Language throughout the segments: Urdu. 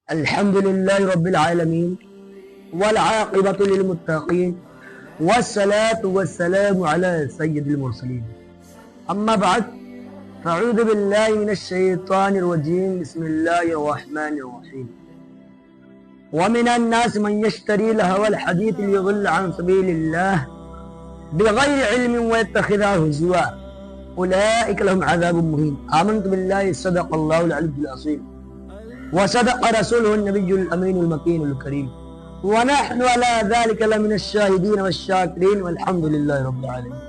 الحمد لله رب العالمين والعاقبة للمتقين والصلاة والسلام على سيد المرسلين أما بعد فأعوذ بالله من الشيطان الرجيم بسم الله الرحمن الرحيم ومن الناس من يشتري لهو الحديث ليضل عن سبيل الله بغير علم ويتخذها هزوا أولئك لهم عذاب مهين آمنت بالله صدق الله العلي العظيم وصدق رسوله النبي الأمين المكين الكريم ونحن على ذلك لمن الشاهدين والشاكرين والحمد لله رب العالمين.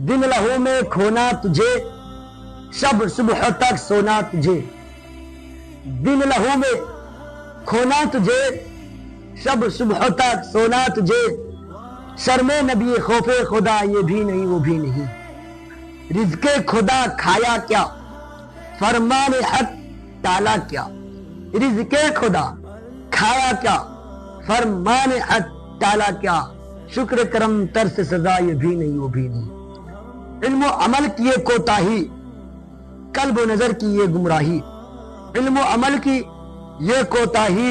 دن لہو میں کھونا تجھے شب صبح تک سونا تجھے، دن لہو میں کھونا تجھے شب صبح تک سونا تجھے، شرم نبی خوف خدا یہ بھی نہیں وہ بھی نہیں، رزق خدا کھایا کیا فرمان حق ٹالا کیا، رزق خدا کھایا کیا فرمان حق ٹالا کیا، شکر کرم ترس سزا یہ بھی نہیں وہ بھی نہیں، علم و عمل کی یہ کوتاہی قلب و نظر کی یہ گمراہی، علم و عمل کی یہ کوتاہی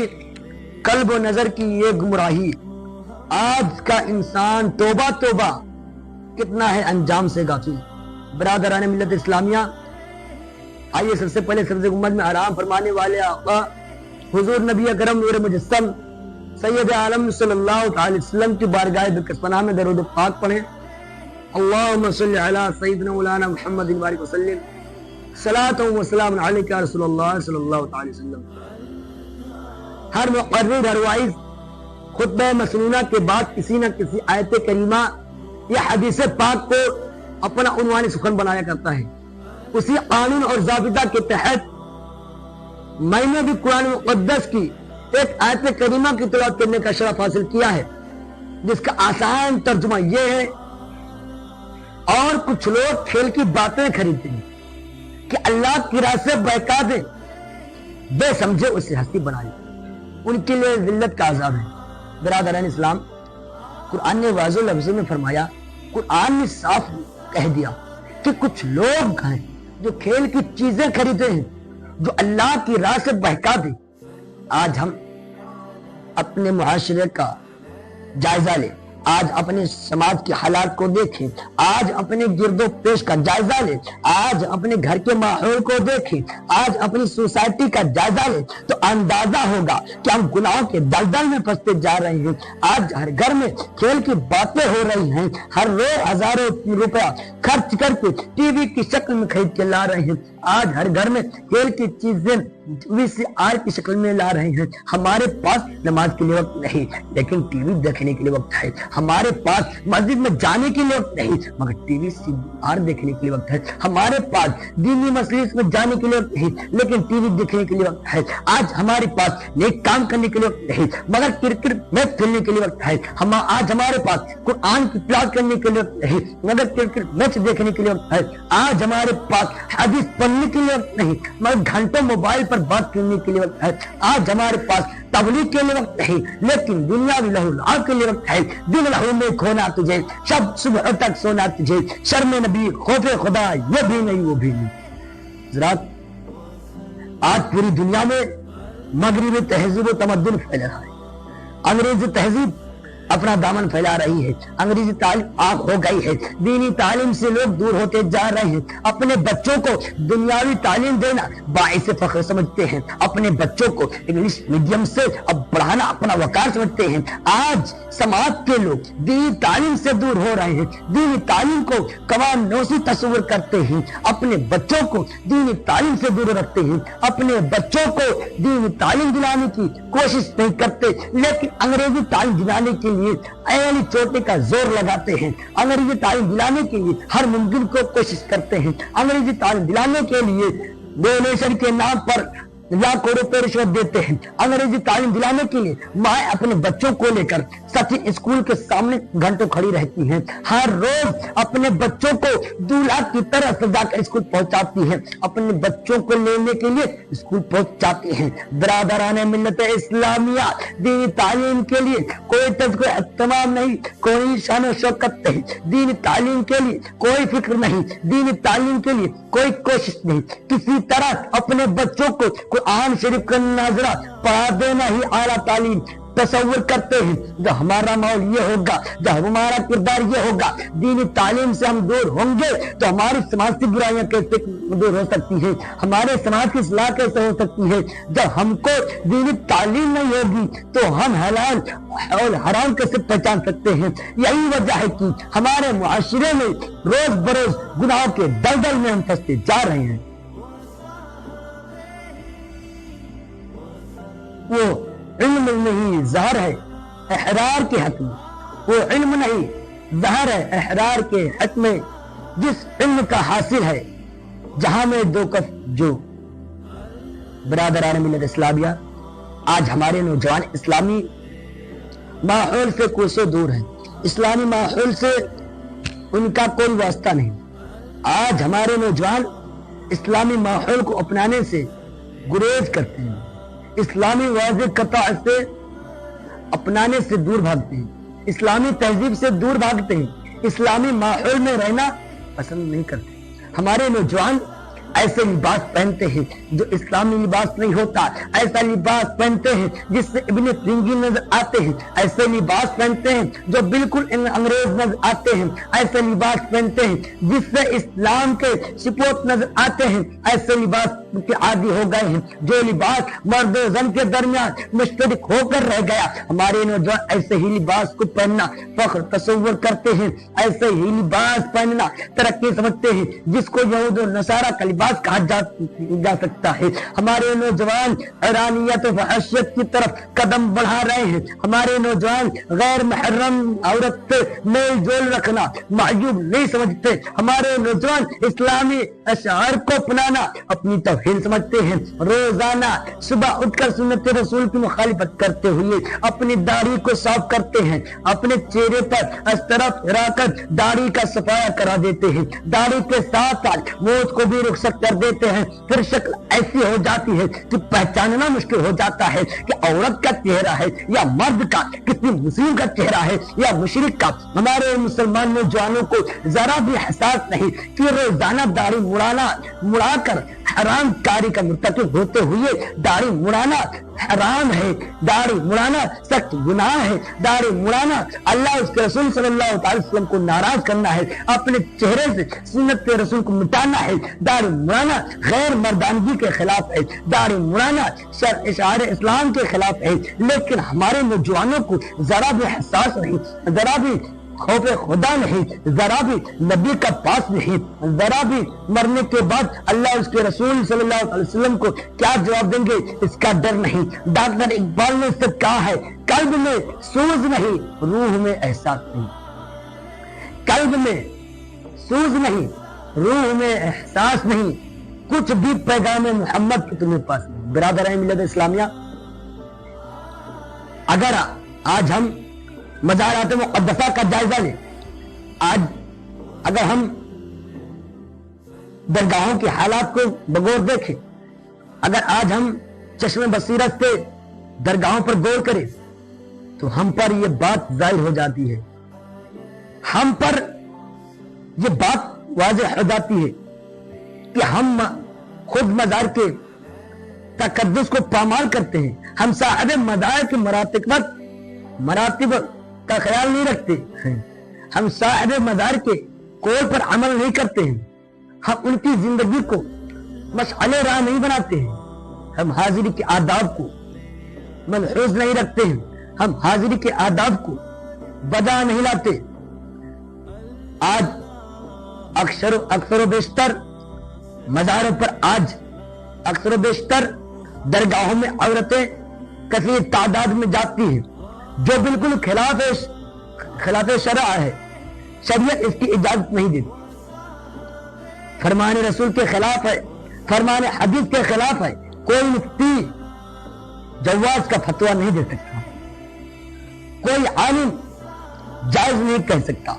قلب و نظر کی یہ گمراہی، آج کا انسان توبہ توبہ کتنا ہے انجام سے غافل۔ برادران ملت اسلامیہ، آئیے سب سے پہلے سبز امت میں آرام فرمانے والے آقا حضور نبی اکرم نور مجسم سید عالم صلی اللہ تعالی وسلم کی بارگاہ بکر پناہ میں درود پاک پڑھیں۔ اللہم صلی علی سیدنا مولانا محمد وبارک وسلم، صلاۃ و سلام علیک یا رسول اللہ صلی اللہ تعالی وسلم۔ ہر مقرر ہر وائز خطبہ مسنونہ کے بعد کسی نہ کسی آیت کریمہ یا حدیث پاک کو اپنا عنوان سخن بنایا کرتا ہے۔ اسی قانون اور ضابطہ کے تحت میں نے بھی قرآن مقدس کی ایک آیت کریمہ کی تلاوت کرنے کا شرف حاصل کیا ہے، جس کا آسان ترجمہ یہ ہے، اور کچھ لوگ کھیل کی باتیں خریدتے ہیں کہ اللہ کی راہ سے بہکا دیں، بے سمجھے اسے ہستی بنائے، ان کے لیے ذلت کا عذاب ہے۔ برادران اسلام، قرآن نے واضح لفظوں میں فرمایا، قرآن نے صاف کہہ دیا کہ کچھ لوگ ہیں جو کھیل کی چیزیں خریدتے ہیں جو اللہ کی راہ سے بہکا دے۔ آج ہم اپنے معاشرے کا جائزہ لیں، آج اپنے سماج کے حالات کو دیکھیں، آج اپنے گرد و پیش کا جائزہ لیں، آج اپنے گھر کے ماحول کو دیکھیں، آج اپنی سوسائٹی کا جائزہ لیں تو اندازہ ہوگا کہ ہم گناہوں کے دلدل میں پھنستے جا رہے ہیں۔ آج ہر گھر میں کھیل کی باتیں ہو رہی ہیں، ہر روز ہزاروں روپیہ خرچ کر کے ٹی وی کی شکل میں خرید کے لا رہے ہیں، آج ہر گھر میں کھیل کی چیزیں VCR کی شکل میں لا رہے ہیں۔ ہمارے پاس نماز کے لیے وقت نہیں لیکن ٹی وی دیکھنے کے لیے وقت ہے، ہمارے پاس مسجد میں جانے کے لیے وقت نہیں مگر ٹی وی CR دیکھنے کے لیے وقت ہے، ہمارے پاس دینی مجلس میں جانے کے لیے وقت نہیں لیکن ٹی وی دیکھنے کے لیے وقت ہے، آج ہمارے پاس نیک کام کرنے کے لیے وقت نہیں مگر کرکٹ میچ کھیلنے کے لیے وقت ہے، آج ہمارے پاس قرآن کی تلاوت کرنے کے لیے وقت نہیں مگر کرکٹ میچ دیکھنے کے لیے وقت ہے، آج ہمارے پاس حدیث پڑھنے کے لیے وقت نہیں مگر گھنٹوں موبائل پر بات کرنے کے لیے وقت ہے، آج ہمارے پاس تبلیغ کے لیے وقت نہیں لیکن دنیاوی لہو لعب کے لیے وقت ہے۔ دن لہو میں کھونا تجھے شب صبح تک سونا تجھے، شرم نبی خوف خدا یہ بھی نہیں وہ بھی نہیں۔ حضرات، آج پوری دنیا میں مغربی تہذیب و تمدن پھیل رہا ہے، انگریزی تہذیب اپنا دامن پھیلا رہی ہے، انگریزی تعلیم آگ ہو گئی ہے، دینی تعلیم سے لوگ دور ہوتے جا رہے ہیں، اپنے بچوں کو دنیاوی تعلیم دینا باعث فخر سمجھتے ہیں، اپنے بچوں کو انگلش میڈیم سے اب پڑھانا اپنا وقار سمجھتے ہیں۔ آج سماج کے لوگ دینی تعلیم سے دور ہو رہے ہیں، دینی تعلیم کو قوانوسی تصور کرتے ہیں، اپنے بچوں کو دینی تعلیم سے دور رکھتے ہیں، اپنے بچوں کو دینی تعلیم دلانے کی کوشش نہیں کرتے لیکن انگریزی تعلیم دلانے کے لیے ایلی چوٹے کا زور لگاتے ہیں، انگریزی تعلیم دلانے کے لیے ہر ممکن کو کوشش کرتے ہیں، انگریزی تعلیم دلانے کے لیے ڈونیشن کے نام پر لاکھوں روپے رشوت دیتے ہیں، انگریزی تعلیم دلانے کے لیے ماں اپنے بچوں کو لے کر سچی اسکول کے سامنے گھنٹوں کھڑی رہتی ہیں، ہر روز اپنے بچوں کو دولہا کی طرح سجا کر اسکول پہنچاتی ہیں، اپنے بچوں کو لینے کے لیے اسکول پہنچاتی ہیں۔ برادران ملت اسلامیہ، دینی تعلیم کے لیے کوئی تذکر اہتمام نہیں، کوئی شان و شوکت نہیں، دینی تعلیم کے لیے کوئی فکر نہیں، دینی تعلیم کے لیے کوئی کوشش نہیں، کسی طرح اپنے بچوں کو قرآن شریف کا ناظرہ پڑھا دینا ہی اعلیٰ تعلیم تصور کرتے ہیں. جو ہمارا ماحول یہ ہوگا، جو ہمارا کردار یہ ہوگا، دینی تعلیم سے ہم دور ہوں گے تو ہماری سماج کی برائیاں کیسے دور ہو سکتی ہیں، ہمارے سماج کی اصلاح کیسے ہو سکتی ہے. جب ہم کو دینی تعلیم نہیں ہوگی تو ہم حلال اور حرام کیسے پہچان سکتے ہیں. یہی وجہ ہے کہ ہمارے معاشرے میں روز بروز گناہوں کے دلدل میں ہم پھنستے جا رہے ہیں. وہ علم نہیں زہر ہے احرار کے حق میں، وہ علم نہیں زہر ہے احرار کے حق میں، جس علم کا حاصل ہے جہاں میں دو کف جو. برادران ملت اسلامیہ، آج ہمارے نوجوان اسلامی ماحول سے کوسوں دور ہیں، اسلامی ماحول سے ان کا کوئی واسطہ نہیں. آج ہمارے نوجوان اسلامی ماحول کو اپنانے سے گریز کرتے ہیں، اسلامی واضح قطع سے اپنانے سے دور بھاگتے ہیں، اسلامی تہذیب سے دور بھاگتے ہیں، اسلامی ماحول میں رہنا پسند نہیں کرتے. ہمارے نوجوان ایسے لباس پہنتے ہیں جو اسلامی لباس نہیں ہوتا، ایسا لباس پہنتے ہیں جس سے ابن فرنگی نظر آتے ہیں، ایسے لباس پہنتے ہیں جو بالکل انگریز نظر آتے ہیں، ایسے لباس پہنتے ہیں جس سے اسلام کے سپوت نظر آتے ہیں، ایسے لباس کے عادی ہو گئے ہیں جو لباس مرد و زن کے درمیان مشترک ہو کر رہ گیا. ہمارے نوجوان ایسے ہی لباس کو پہننا فخر تصور کرتے ہیں، ایسے ہی لباس پہننا ترقی سمجھتے ہیں جس کو یہود و نصارہ کا لباس کہا جا سکتا ہے. ہمارے نوجوان ایرانیت و فحشیت کی طرف قدم بڑھا رہے ہیں. ہمارے نوجوان غیر محرم عورت سے میل جول رکھنا معیوب نہیں سمجھتے. ہمارے نوجوان اسلامی اشعار کو اپنانا اپنی توہین سمجھتے ہیں. روزانہ صبح اٹھ کر سنت رسول کی مخالفت کرتے ہوئے اپنی داڑھی کو صاف کرتے ہیں، اپنے چہرے پر اس طرف پھرا کر داڑھی کا صفایا کرا دیتے ہیں، داڑھی کے ساتھ ساتھ موت کو بھی رخصت کر دیتے ہیں. پھر شکل ایسی ہو جاتی ہے کہ پہچاننا مشکل ہو جاتا ہے کہ عورت کا چہرہ ہے یا مرد کا، کسی مسلم کا چہرہ ہے یا مشرک کا. ہمارے مسلمان نوجوانوں کو ذرا بھی احساس نہیں کہ روزانہ داڑھی مڑا کر حرام کاری کا مرتکب ہوتے ہوئے داڑھی مڑانا حرام ہے، داڑھی مڑانا سخت گناہ ہے، داڑھی مڑانا اللہ اس کے رسول صلی اللہ علیہ وسلم کو ناراض کرنا ہے، اپنے چہرے سے سنت رسول کو مٹانا ہے، داڑھی مڑانا غیر مردانگی کے خلاف ہے، داڑھی مڑانا اشعار اسلام کے خلاف ہے. لیکن ہمارے نوجوانوں کو ذرا بھی احساس نہیں، ذرا بھی خوف خدا نہیں، ذرا بھی نبی کا پاس نہیں، ذرا بھی مرنے کے بعد اللہ اس کے رسول صلی اللہ علیہ وسلم کو کیا جواب دیں گے اس کا ڈر نہیں. ڈاکٹر اقبال نے اس سے کہا ہے، قلب میں سوز نہیں، روح میں احساس نہیں. قلب میں سوز نہیں، روح میں احساس نہیں، کچھ بھی پیغام محمد کے تمہیں پاس نہیں. برادران ملت اسلامیہ، اگر آج ہم مزارات مقدسہ کا جائزہ لیں، آج اگر ہم درگاہوں کے حالات کو بغور دیکھیں، اگر آج ہم چشم بصیرت سے درگاہوں پر غور کریں تو ہم پر یہ بات ظاہر ہو جاتی ہے، ہم پر یہ بات واضح ہو جاتی ہے کہ ہم خود مزار کے تقدس کو پامال کرتے ہیں، ہم صاحب مزار کے مراتب کا خیال نہیں رکھتے ہیں، ہم صاحب مزار کے قول پر عمل نہیں کرتے ہیں، ہم ان کی زندگی کو مشعل راہ نہیں بناتے ہیں، ہم حاضری کے آداب کو ملحوظ نہیں رکھتے ہیں، ہم حاضری کے آداب کو بجا نہیں لاتے. آج اکثر و بیشتر مزاروں پر، آج اکثر و بیشتر درگاہوں میں عورتیں کثیر تعداد میں جاتی ہیں، جو بالکل خلاف شرع ہے. شریعت اس کی اجازت نہیں دیتی، فرمان رسول کے خلاف ہے، فرمان حدیث کے خلاف ہے. کوئی مفتی جواز کا فتویٰ نہیں دے سکتا، کوئی عالم جائز نہیں کہہ سکتا،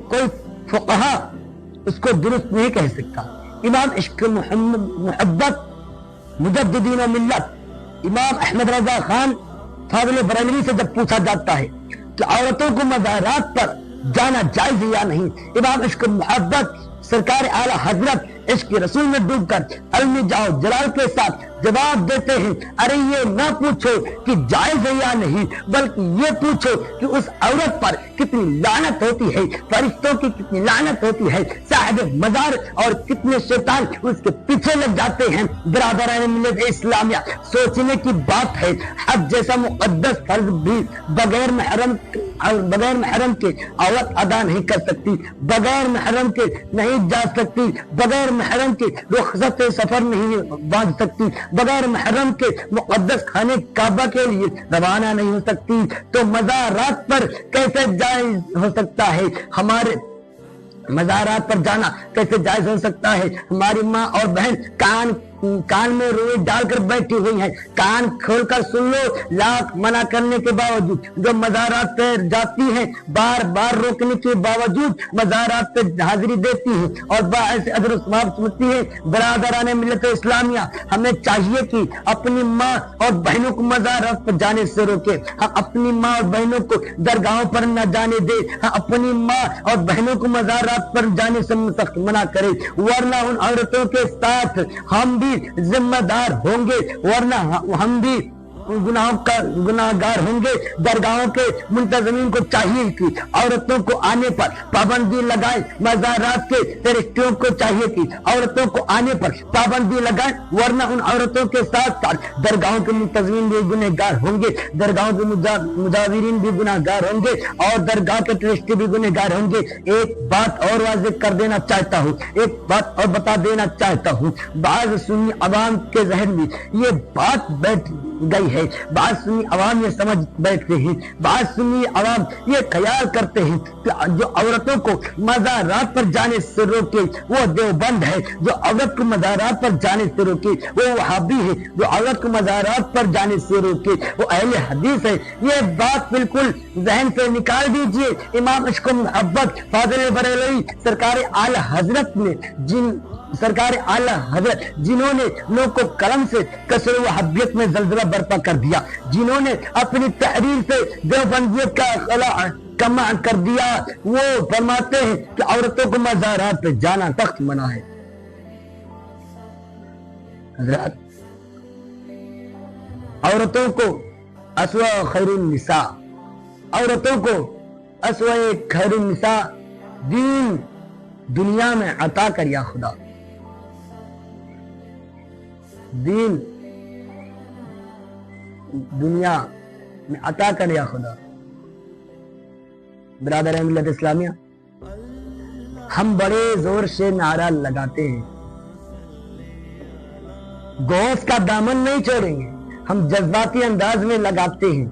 کوئی فقہا اس کو درست نہیں کہہ سکتا. امام عشق محبت مجددین و ملت امام احمد رضا خان فاضل بریلوی سے جب پوچھا جاتا ہے کہ عورتوں کو مزارات پر جانا جائز یا نہیں، امام عشق محبت سرکار اعلی حضرت عشق رسول میں ڈوب کر علم جاؤ جلال کے ساتھ جواب دیتے ہیں، ارے یہ نہ پوچھو کہ جائز ہے یا نہیں، بلکہ یہ پوچھو کہ اس عورت پر کتنی لعنت ہوتی ہے، فرشتوں کی کتنی لعنت ہوتی ہے، صاحب مزار اور کتنے شیطان اس کے پیچھے لگ جاتے ہیں۔ برادران ملت اسلامیہ، سوچنے کی بات ہے، حج جیسا مقدس فرض بھی بغیر محرم کے عورت ادا نہیں کر سکتی، بغیر محرم کے نہیں جا سکتی، بغیر محرم کے رخصت سفر نہیں باندھ سکتی، بغیر محرم کے مقدس خانے کعبہ کے لیے روانہ نہیں ہو سکتی، تو مزارات پر کیسے جائز ہو سکتا ہے؟ ہمارے مزارات پر جانا کیسے جائز ہو سکتا ہے؟ ہماری ماں اور بہن کان میں روئی ڈال کر بیٹھی ہوئی ہیں، کان کھول کر سن لو، لاکھ منع کرنے کے باوجود جو مزارات پہ جاتی ہیں، بار بار روکنے کے باوجود مزارات پہ حاضری دیتی ہیں اور باعث اجر و ثواب سمجھتی ہیں۔ برادران ملت اسلامیہ، ہمیں چاہیے کہ اپنی ماں اور بہنوں کو مزارات پر جانے سے روکے، ہم اپنی ماں اور بہنوں کو درگاہوں پر نہ جانے دے، ہم اپنی ماں اور بہنوں کو مزارات پر جانے سے سخت منع کرے، ورنہ ان عورتوں کے ساتھ ہم بھی ذمہ دار ہوں گے، ورنہ ہم بھی گناہ گار ہوں گے۔ درگاہوں کے منتظمین کو چاہیے کہ عورتوں کو آنے پر پابندی لگائیں، مزارات کے فرشتوں کو چاہیے کہ عورتوں کو آنے پر پابندی لگائیں، ورنہ ان عورتوں کے ساتھ ساتھ درگاہوں کے منتظمین بھی گناہ گار ہوں گے، درگاہوں کے مجاورین بھی گناہ گار ہوں گے اور درگاہ کے ٹرسٹی بھی گناہ گار ہوں گے۔ ایک بات اور واضح کر دینا چاہتا ہوں، ایک بات اور بتا دینا چاہتا ہوں، بعض سنی عوام کے ذہن میں یہ بات بیٹھ گئی ہے، بعض سنی عوام یہ سمجھ بیٹھتے ہیں، بعض سنی عوام یہ خیال کرتے ہیں کہ جو عورتوں کو مزارات پر جانے سے روکے وہ دیوبند ہے، جو عورت کو مزارات پر جانے سے روکے وہ وہابی ہے، جو عورت کو مزارات پر جانے سے روکے وہ اہل حدیث ہے۔ یہ بات بالکل ذہن سے نکال دیجئے۔ امام عشق و محبت فاضل بریلوی سرکار اعلی حضرت نے سرکار اعلی حضرت جنہوں نے لوگ کو قلم سے کسر وہابیت میں زلزلہ برپا کر دیا، جنہوں نے اپنی تحریر سے دیوبندیت کا خلا کما کر دیا، وہ فرماتے ہیں کہ عورتوں کو مزارات پہ جانا سخت منع ہے۔ حضرات، عورتوں کو اسوہ خیر النساء، عورتوں کو اسوہ خیر النساء دین دنیا میں عطا کر یا خدا، دین دنیا میں عطا کر یا خدا۔ برادر ملت اسلامیہ، ہم بڑے زور سے نعرہ لگاتے ہیں، غوث کا دامن نہیں چھوڑیں گے، ہم جذباتی انداز میں لگاتے ہیں،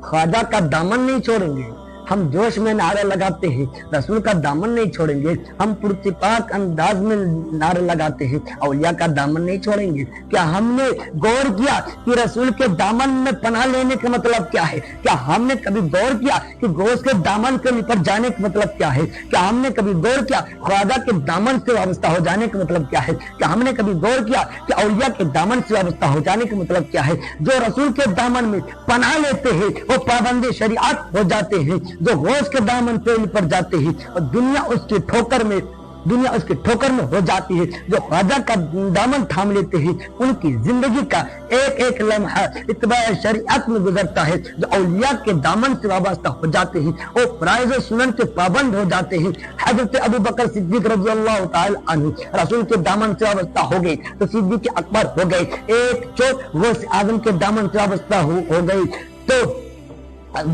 خواجہ کا دامن نہیں چھوڑیں گے، ہم جوش میں نعرہ لگاتے ہیں، رسول کا دامن نہیں چھوڑیں گے، ہم پرتپاک انداز میں نعرہ لگاتے ہیں، اولیاء کا دامن نہیں چھوڑیں گے۔ کیا ہم نے غور کیا کہ رسول کے دامن میں پناہ لینے کا مطلب کیا ہے؟ کیا ہم نے کبھی غور کیا کہ غوث کے دامن کے لپٹ جانے کا مطلب کیا ہے؟ کیا ہم نے کبھی غور کیا خواجہ کے دامن سے وابستہ ہو جانے کا مطلب کیا ہے؟ کیا ہم نے کبھی غور کیا کہ اولیاء کے دامن سے وابستہ ہو جانے کا مطلب کیا ہے؟ جو رسول کے دامن میں پناہ لیتے ہیں وہ پابند شریعت ہو جاتے ہیں، جو غوث کے دامن پہ لپٹ جاتے ہیں اور دنیا اس کی ٹھوکر میں ہو جاتی ہے۔ جو خواجہ کا دامن تھام لیتے ہیں ان کی زندگی کا ایک ایک لمحہ اتباع شریعت میں گزرتا ہے۔ جو اولیاء کے دامن سے وابستہ ہو جاتے ہیں وہ فرائض و سنن کے پابند ہو جاتے ہیں۔ حضرت ابو بکر صدیق رضی اللہ تعالی عنہ رسول کے دامن سے وابستہ ہو گئے تو صدیق اکبر ہو گئے، ایک چوٹ غوث اعظم کے دامن سے وابستہ ہو گئی تو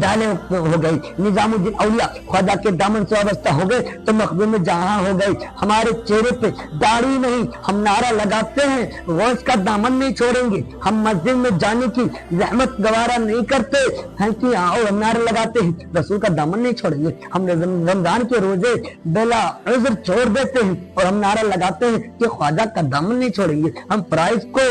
دانے ہو گئی، نظام الدین اولیاء خواجہ کے دامن سے وابستہ ہو گئے تو مخدوم جہاں ہو گئی۔ ہمارے چہرے پہ داڑھی نہیں، ہم نعرہ لگاتے ہیں غوث کا دامن نہیں چھوڑیں گے، ہم مسجد میں جانے کی زحمت گوارا نہیں کرتے ہیں کہ اور ہم نعرہ لگاتے ہیں رسول کا دامن نہیں چھوڑیں گے، ہم رمضان کے روزے بلا عذر چھوڑ دیتے ہیں اور ہم نعرہ لگاتے ہیں کہ خواجہ کا دامن نہیں چھوڑیں گے، ہم فرائض کو